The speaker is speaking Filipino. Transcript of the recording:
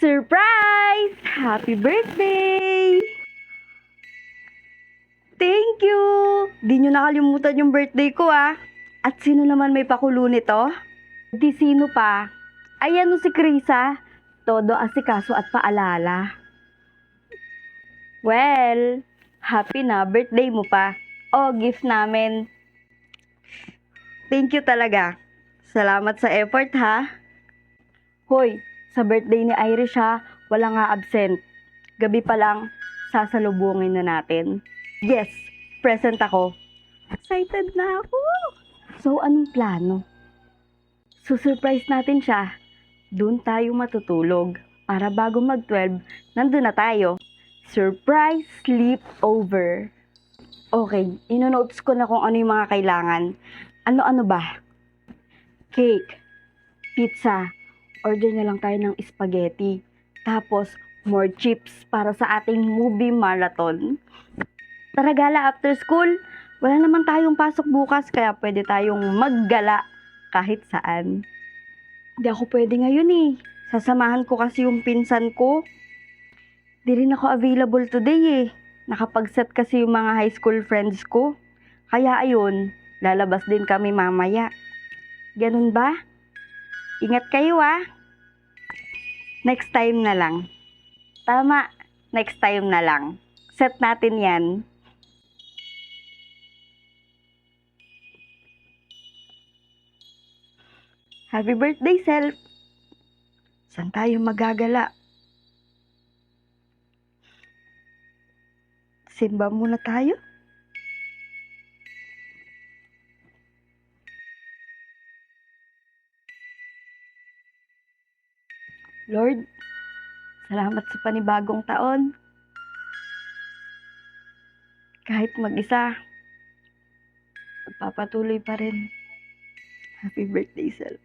Surprise! Happy birthday! Thank you! Di nyo nakalimutan yung birthday ko At sino naman may pakulo nito? Di sino pa? Ayan si Krisa. Todo asikaso at paalala. Well, happy na birthday mo pa. Gift namin. Thank you talaga. Salamat sa effort Hoy, sa birthday ni Irish wala nga absent. Gabi pa lang, sasalubungin na natin. Yes, present ako. Excited na ako. So, anong plano? Susurprise natin siya. Doon tayo matutulog. Para bago mag-12, nandun na tayo. Surprise sleepover. Okay, inonotes ko na kung ano yung mga kailangan. Ano-ano ba? Cake, pizza, order na lang tayo ng spaghetti. Tapos, more chips para sa ating movie marathon. Tara gala after school. Wala naman tayong pasok bukas kaya pwede tayong maggala kahit saan. Hindi ako pwede ngayon Sasamahan ko kasi yung pinsan ko. Di rin ako available today Nakapag-set kasi yung mga high school friends ko. Kaya ayun, lalabas din kami mamaya. Ganun ba? Ingat kayo Next time na lang. Tama, next time na lang. Set natin yan. Happy birthday, Self! Saan tayo magagala? Simba muna tayo? Lord, salamat sa panibagong taon. Kahit mag-isa, magpapatuloy pa rin. Happy birthday, Self.